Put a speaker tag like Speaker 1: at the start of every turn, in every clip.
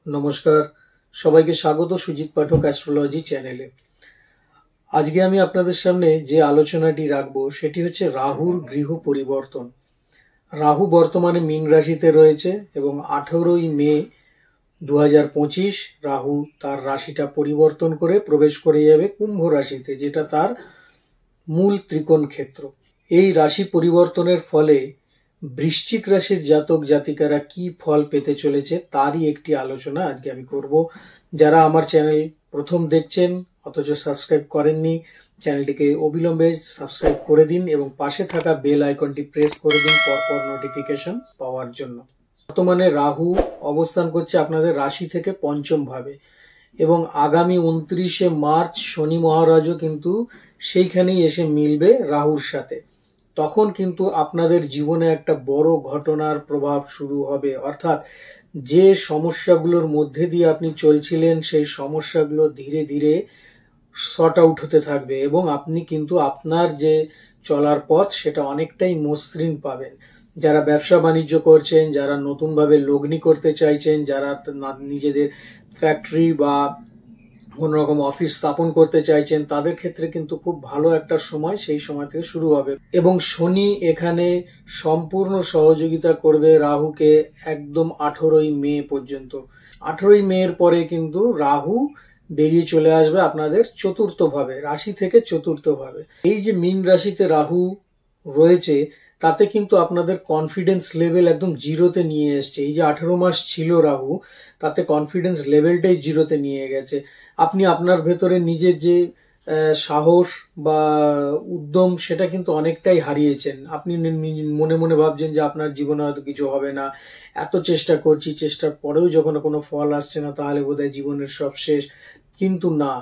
Speaker 1: নমস্কার, সবাইকে স্বাগত সুজিত পাঠক অ্যাস্ট্রোলজি চ্যানেলে। আজকে আমি আপনাদের সামনে যে আলোচনাটি রাখবো সেটি হচ্ছে রাহুর গৃহ পরিবর্তন। রাহু বর্তমানে মীন রাশিতে রয়েছে এবং 18ই মে 2025 রাহু তার রাশিটা পরিবর্তন করে প্রবেশ করে যাবে কুম্ভ রাশিতে, যেটা তার মূল ত্রিকোণ ক্ষেত্র। এই রাশি পরিবর্তনের ফলে বৃশ্চিক রাশির জাতক জাতিকারা কি ফল পেতে চলেছে তারই একটি আলোচনা আজকে আমি করব। যারা আমার চ্যানেল প্রথম দেখছেন অথচ সাবস্ক্রাইব করেননি, চ্যানেলটিকে অবিলম্বে সাবস্ক্রাইব করে দিন এবং পাশে থাকা বেল আইকনটি প্রেস করে দিন পরপর নোটিফিকেশন পাওয়ার জন্য। বর্তমানে রাহু অবস্থান করছে আপনাদের রাশি থেকে পঞ্চম ভাবে এবং আগামী 29শে মার্চ শনি মহারাজও কিন্তু সেইখানেই এসে মিলবে রাহুর সাথে। তখন কিন্তু আপনাদের জীবনে একটা বড় ঘটনার প্রভাব শুরু হবে, অর্থাৎ যে সমস্যাগুলোর মধ্যে দিয়ে আপনি চলছিলেন সেই সমস্যাগুলো ধীরে ধীরে সর্ট আউট হতে থাকবে এবং আপনি কিন্তু আপনার যে চলার পথ সেটা অনেকটাই মসৃণ পাবেন। যারা ব্যবসা বাণিজ্য করছেন, যারা নতুনভাবে লগ্নি করতে চাইছেন, যারা নিজেদের ফ্যাক্টরি বা কোনো রকম অফিস স্থাপন করতে চাইছেন, তাদের ক্ষেত্রে কিন্তু খুব ভালো একটা সময় সেই সময় থেকে শুরু হবে। এবং শনি এখানে সম্পূর্ণ সহযোগিতা করবে রাহুকে একদম 18ই মে পর্যন্ত। 18ই মে এর পরে কিন্তু রাহু বেরিয়ে চলে আসবে আপনাদের চতুর্থ ভাবে, রাশি থেকে চতুর্থ ভাবে। এই যে মীন রাশিতে রাহু রয়েছে তাতে কিন্তু আপনাদের কনফিডেন্স লেভেল একদম জিরোতে নিয়ে এসছে। এই যে 18 মাস ছিল রাহু, তাতে কনফিডেন্স লেভেলটাই জিরোতে নিয়ে গেছে। আপনি আপনার ভেতরে নিজের যে সাহস বা উদ্যম সেটা কিন্তু অনেকটাই হারিয়েছেন। আপনি মনে মনে ভাবছেন যে আপনার জীবনে হয়তো কিছু হবে না, এত চেষ্টা করছি, চেষ্টার পরেও যখন কোনো ফল আসছে না তাহলে বোধহয় জীবনের সব শেষ। কিন্তু না,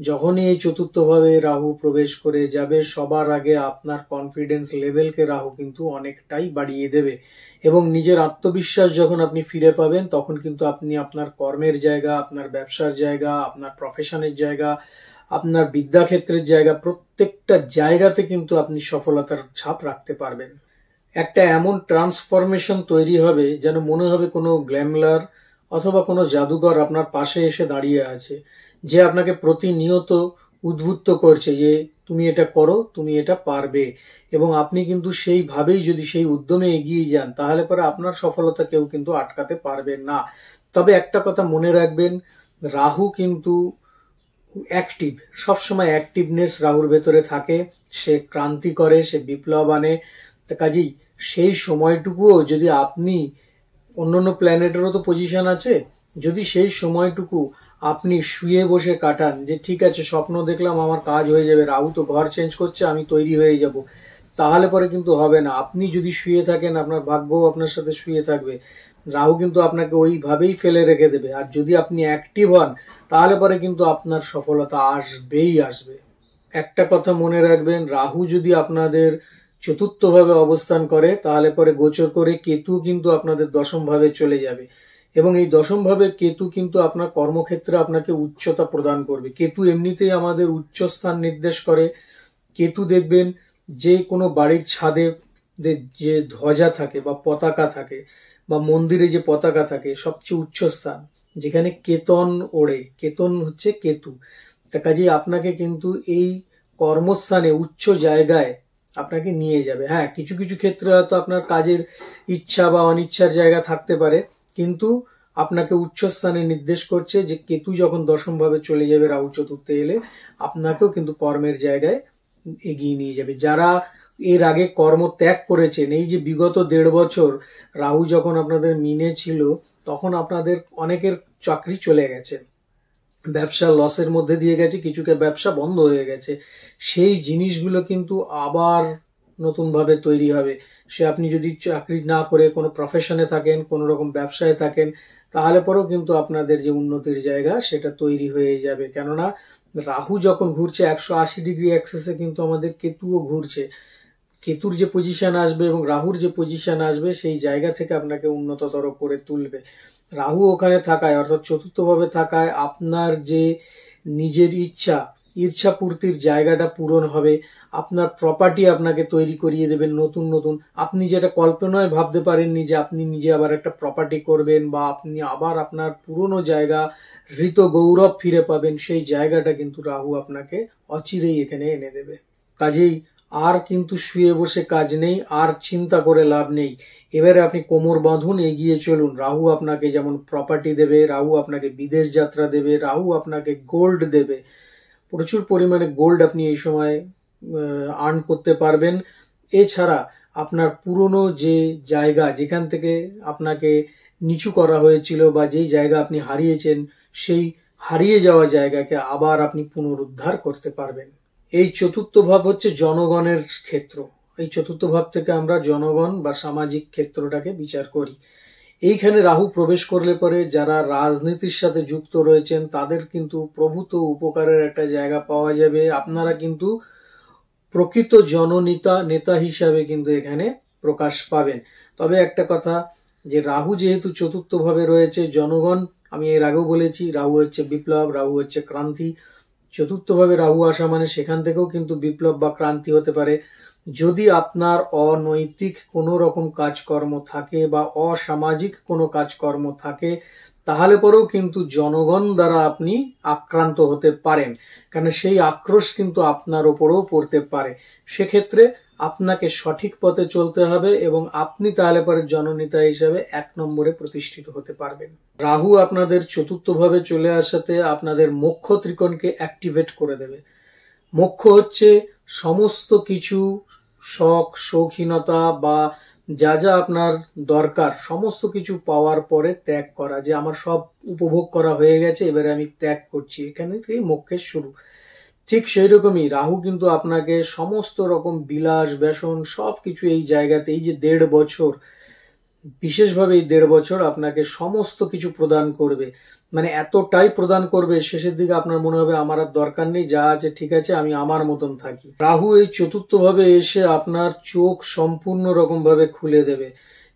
Speaker 1: যখনই এই চতুর্থভাবে রাহু প্রবেশ করে যাবে সবার আগে আপনার কনফিডেন্স লেভেলকে রাহু কিন্তু অনেকটাই বাড়িয়ে দেবে এবং নিজের আত্মবিশ্বাস যখন আপনি ফিরে পাবেন তখন কিন্তু আপনি আপনার কর্মের জায়গা, আপনার ব্যবসার জায়গা, আপনার প্রফেশনের জায়গা, আপনার বিদ্যাক্ষেত্রের জায়গা, প্রত্যেকটা জায়গাতে কিন্তু আপনি সফলতার ছাপ রাখতে পারবেন। একটা এমন ট্রান্সফরমেশন তৈরি হবে যেন মনে হবে কোনো গ্ল্যামলার অথবা কোনো জাদুকর আপনার পাশে এসে দাঁড়িয়ে আছে, যে আপনাকে প্রতিনিয়ত উদ্বুদ্ধ করছে যে তুমি এটা করো, তুমি এটা পারবে। এবং আপনি কিন্তু সেইভাবেই যদি সেই উদ্যমে এগিয়ে যান তাহলে পরে আপনার সফলতা কেউ কিন্তু আটকাতে পারবে না। তবে একটা কথা মনে রাখবেন, রাহু কিন্তু অ্যাক্টিভ, সবসময় অ্যাক্টিভনেস রাহুর ভেতরে থাকে। সে ক্রান্তি করে, সে বিপ্লব আনে। কাজেই সেই সময়টুকুও যদি আপনি, অন্যান্য প্ল্যানেটেরও তো পজিশন আছে, যদি সেই সময়টুকু আপনি শুয়ে বসে কাটান যে ঠিক আছে স্বপ্ন দেখলাম আমার কাজ হয়ে যাবে, রাহু তো ঘর চেঞ্জ করছে, আমি তৈরি হয়ে যাব, তাহলে পরে কিন্তু হবে না। আপনি যদি শুয়ে থাকেন আপনার ভাগ্যও আপনার সাথে শুয়ে থাকবে, রাহু কিন্তু আপনাকে ওইভাবেই ফেলে রেখে দেবে। আর যদি আপনি অ্যাক্টিভ হন তাহলে পরে কিন্তু আপনার সফলতা আসবেই আসবে। একটা কথা মনে রাখবেন, রাহু যদি আপনাদের চতুর্থ ভাবে অবস্থান করে তাহলে পরে গোচর করে কেতু কিন্তু আপনাদের দশম ভাবে চলে যাবে এবং এই দশম ভাবের কেতু কিন্তু আপনার কর্মক্ষেত্রে আপনাকে উচ্চতা প্রদান করবে। কেতু এমনিতেই আমাদের উচ্চ স্থান নির্দেশ করে। কেতু দেখবেন যে কোনো বাড়ির ছাদে যে ধ্বজা থাকে বা পতাকা থাকে বা মন্দিরে যে পতাকা থাকে, সবচেয়ে উচ্চ স্থান যেখানে কেতন ওড়ে, কেতন হচ্ছে কেতু। তা কাজেই আপনাকে কিন্তু এই কর্মস্থানে উচ্চ জায়গায় আপনাকে নিয়ে যাবে। হ্যাঁ, কিছু কিছু ক্ষেত্রে হয়তো আপনার কাজের ইচ্ছা বা অনিচ্ছার জায়গা থাকতে পারে, কিন্তু আপনাকে উচ্চ স্থানে নির্দেশ করছে যে কেতু যখন দশম ভাবে চলে যাবে রাহু চতুর্থে এলে আপনাকেও কিন্তু কর্মের জায়গায় এগিয়ে নিয়ে যাবে। যারা এর আগে কর্ম ত্যাগ করেছেন, এই যে বিগত 1.5 বছর রাহু যখন আপনাদের মিনে ছিল তখন আপনাদের অনেকের চাকরি চলে গেছে, ব্যবসা লসের মধ্যে দিয়ে গেছে, কিছুকে ব্যবসা বন্ধ হয়ে গেছে, সেই জিনিসগুলো কিন্তু আবার নতুন ভাবে তৈরি হবে। সে আপনি যদি চাকরি না করে কোনো প্রফেশনে থাকেন, কোনো রকম ব্যবসায় থাকেন, তাহলে পরেও কিন্তু আপনাদের যে উন্নতির জায়গা সেটা তৈরি হয়ে যাবে। কেননা রাহু যখন ঘুরছে 180 ডিগ্রি অ্যাক্সেসে কিন্তু আমাদের কেতুও ঘুরছে। কেতুর যে পজিশন আসবে এবং রাহুর যে পজিশন আসবে সেই জায়গা থেকে আপনাকে উন্নততর করে তুলবে। রাহু ওখানে থাকায় অর্থাৎ চতুর্থভাবে থাকায় আপনার যে নিজের ইচ্ছা, ইচ্ছা পূর্তির জায়গাটা পূরণ হবে, আপনার প্রপার্টি আপনাকে তৈরি করিয়ে দেবেন নতুন নতুন। আপনি যেটা কল্পনায় ভাবতে পারেননি যে আপনি নিজে আবার একটা প্রপার্টি করবেন বা আপনি আবার আপনার পুরনো জায়গা হৃত গৌরব ফিরে পাবেন, সেই জায়গাটা কিন্তু রাহু আপনাকে অচিরেই এখানে এনে দেবে। কাজেই আর কিন্তু শুয়ে বসে কাজ নেই, আর চিন্তা করে লাভ নেই। এবারে আপনি কোমর বাঁধুন, এগিয়ে চলুন। রাহু আপনাকে যেমন প্রপার্টি দেবে, রাহু আপনাকে বিদেশ যাত্রা দেবে, রাহু আপনাকে গোল্ড দেবে। প্রচুর পরিমাণে গোল্ড আপনি এই সময় আর্ন করতে পারবেন। এছাড়া আপনার পুরনো যে জায়গা যেখান থেকে আপনাকে নিচু করা হয়েছিল বা যেই জায়গা আপনি হারিয়েছেন, সেই হারিয়ে যাওয়া জায়গাকে আবার আপনি পুনরুদ্ধার করতে পারবেন। এই চতুর্থ ভাব হচ্ছে জনগণের ক্ষেত্র। এই চতুর্থ ভাব থেকে আমরা জনগণ বা সামাজিক ক্ষেত্রটাকে বিচার করি। এইখানে রাহু প্রবেশ করলে পরে যারা রাজনীতির সাথে যুক্ত রয়েছেন তাদের কিন্তু প্রভূত উপকারের একটা জায়গা পাওয়া যাবে। আপনারা কিন্তু প্রকৃত নেতা হিসাবে কিন্তু এখানে প্রকাশ পাবেন। তবে একটা কথা, যে রাহু যেহেতু চতুর্থ ভাবে রয়েছে, জনগণ, আমি এর আগেও বলেছি, রাহু হচ্ছে বিপ্লব, রাহু হচ্ছে ক্রান্তি। চতুর্থ ভাবে রাহু আসা মানে সেখান থেকেও কিন্তু বিপ্লব বা ক্রান্তি হতে পারে। যদি আপনার অনৈতিক কোনো রকম কাজকর্ম থাকে বা অসামাজিক কোনো কাজকর্ম থাকে, তাহলে পরেও কিন্তু জনগণ দ্বারা আপনি আক্রান্ত হতে পারেন, কারণ সেই আক্রোশ কিন্তু আপনার ওপরেও পড়তে পারে। সেক্ষেত্রে আপনাকে সঠিক পথে চলতে হবে এবং আপনি তাহলে পরে জননেতা হিসেবে 1 নম্বরে প্রতিষ্ঠিত হতে পারবেন। রাহু আপনাদের চতুর্থ ভাবে চলে আসাতে আপনাদের মোক্ষ ত্রিকোণকে অ্যাক্টিভেট করে দেবে। মোক্ষ হচ্ছে সমস্ত কিছু শখ, শৌখিনতা বা যা যা আপনার দরকার সমস্ত কিছু পাওয়ার পরে ত্যাগ করা, যে আমার সব উপভোগ করা হয়ে গেছে, এবারে আমি ত্যাগ করছি, এখানে থেকেই মোক্ষের শুরু। ঠিক সেই রকমই রাহু কিন্তু আপনাকে সমস্ত রকম বিলাস ব্যসন সবকিছু এই জায়গাতে, এই যে 1.5 বছর, বিশেষভাবে এই 1.5 বছর আপনাকে সমস্ত কিছু প্রদান করবে। মানে এতটাই প্রদান করবে, শেষের দিকে আপনার মনে হবে আমার আর দরকার নেই, যা আছে ঠিক আছে, আমি আমার মতন থাকি। রাহু এই চতুর্থ ভাবে এসে আপনার চোখ সম্পূর্ণ রকম ভাবে খুলে দেবে।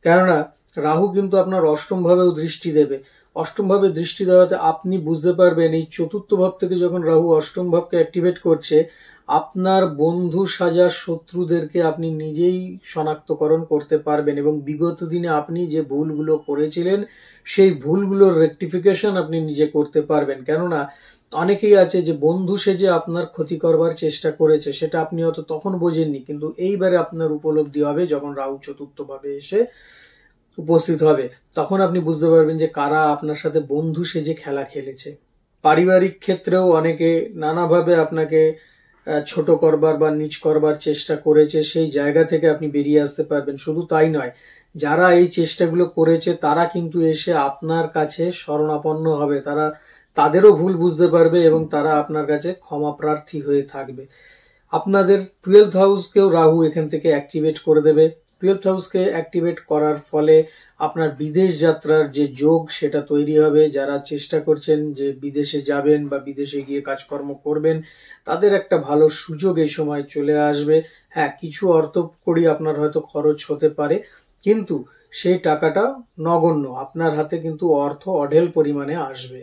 Speaker 1: কেননা রাহু কিন্তু আপনার অষ্টম ভাবেও দৃষ্টি দেবে। অষ্টম ভাবে দৃষ্টি দেওয়াতে আপনি বুঝতে পারবেন, এই চতুর্থ ভাব থেকে যখন রাহু অষ্টম ভাবকে অ্যাক্টিভেট করছে, আপনার বন্ধু সাজা শত্রুদেরকে আপনি নিজেই শনাক্তকরণ করতে পারবেন এবং বিগত দিনে আপনি যে ভুলগুলো করেছিলেন সেই ভুলগুলোর রেকটিফিকেশন আপনি নিজে করতে পারবেন। কেননা অনেকেই আছে যে বন্ধু সেজে আপনার ক্ষতি করবার চেষ্টা করেছে, সেটা আপনি হয়তো তখন বোঝেননি, কিন্তু এইবারে আপনার উপলব্ধি হবে যখন রাহু চতুর্থ ভাবে এসে উপস্থিত হবে, তখন আপনি বুঝতে পারবেন যে কারা আপনার সাথে বন্ধু সেজে খেলা খেলেছে। পারিবারিক ক্ষেত্রেও অনেকে নানাভাবে আপনাকে ছোট করবার বা নিচ করবার চেষ্টা করেছে, সেই জায়গা থেকে আপনি বেরিয়ে আসতে পারবেন। শুধু তাই নয়, যারা এই চেষ্টাগুলো করেছে তারা কিন্তু এসে আপনার কাছে শরণাপন্ন হবে, তাদেরও ভুল বুঝতে পারবে এবং তারা আপনার কাছে ক্ষমা প্রার্থী হয়ে থাকবে। আপনাদের 12th হাউসকেও রাহু এখান থেকে অ্যাক্টিভেট করে দেবে। 12th হাউসকে অ্যাক্টিভেট করার ফলে আপনার বিদেশ যাত্রার যে যোগ সেটা তৈরি হবে। যারা চেষ্টা করছেন যে বিদেশে যাবেন বা বিদেশে গিয়ে কাজকর্ম করবেন, তাদের একটা ভালো সুযোগ এই সময় চলে আসবে। হ্যাঁ, কিছু অর্থকড়ি আপনার হয়তো খরচ হতে পারে, কিন্তু সেই টাকাটা নগণ্য, আপনার হাতে কিন্তু অর্থ অঢেল পরিমাণে আসবে।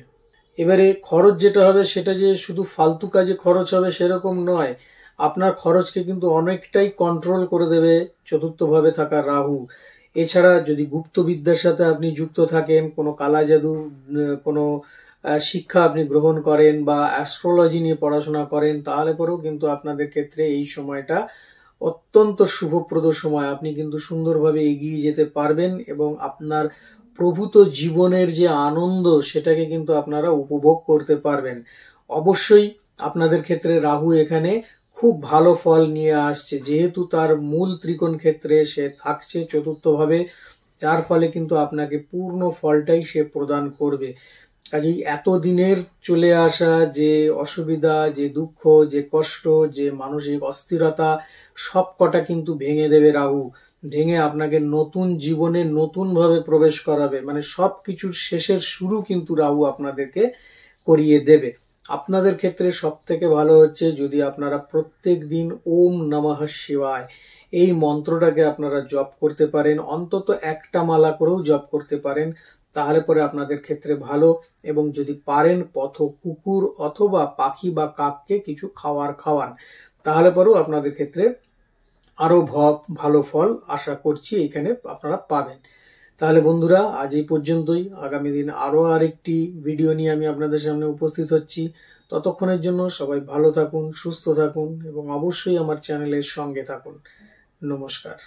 Speaker 1: এবারে খরচ যেটা হবে সেটা যে শুধু ফালতু কাজে খরচ হবে সেরকম নয়, আপনার খরচকে কিন্তু অনেকটাই কন্ট্রোল করে দেবে চতুর্থ ভাবে থাকা রাহু। এছাড়া যদি গুপ্তবিদ্যার সাথে আপনি যুক্ত থাকেন, কোনো কালা জাদু, কোনো শিক্ষা আপনি গ্রহণ করেন বা অ্যাস্ট্রোলজি নিয়ে পড়াশোনা করেন, তাহলে পরেও কিন্তু আপনাদের ক্ষেত্রে এই সময়টা অত্যন্ত শুভপ্রদ সময়। আপনি কিন্তু সুন্দরভাবে এগিয়ে যেতে পারবেন এবং আপনার প্রভূত জীবনের যে আনন্দ সেটাকে কিন্তু আপনারা উপভোগ করতে পারবেন। অবশ্যই আপনাদের ক্ষেত্রে রাহু এখানে খুব ভালো ফল নিয়ে আসছে, যেহেতু তার মূল ত্রিকোণ ক্ষেত্রে সে থাকছে চতুর্থভাবে, যার ফলে কিন্তু আপনাকে পূর্ণ ফলটাই সে প্রদান করবে। কাজেই এতদিনের চলে আসা যে অসুবিধা, যে দুঃখ, যে কষ্ট, যে মানসিক অস্থিরতা, সব কটা কিন্তু ভেঙে দেবে রাহু। ভেঙে আপনাকে নতুন জীবনে নতুন ভাবে প্রবেশ করাবে। মানে সবকিছুর শেষের শুরু কিন্তু রাহু আপনাদেরকে করিয়ে দেবে। আপনাদের ক্ষেত্রে সব থেকে ভালো হচ্ছে যদি আপনারা প্রত্যেক দিন ওম নমঃ শিবায় এই মন্ত্রটাকে আপনারা জপ করতে পারেন, অন্তত একটা মালা করেও জপ করতে পারেন, তাহলে পরে আপনাদের ক্ষেত্রে ভালো। এবং যদি পারেন পথ কুকুর অথবা পাখি বা কাককে কিছু খাওয়ান, তাহলে পরেও আপনাদের ক্ষেত্রে আরো ভালো ফল আশা করছি এখানে আপনারা পাবেন। তাহলে বন্ধুরা, আজ এই পর্যন্তই। আগামী দিন আরো আরেকটি ভিডিও নিয়ে আমি আপনাদের সামনে উপস্থিত হচ্ছি। ততক্ষণের জন্য সবাই ভালো থাকুন, সুস্থ থাকুন এবং অবশ্যই আমার চ্যানেলের সঙ্গে থাকুন। নমস্কার।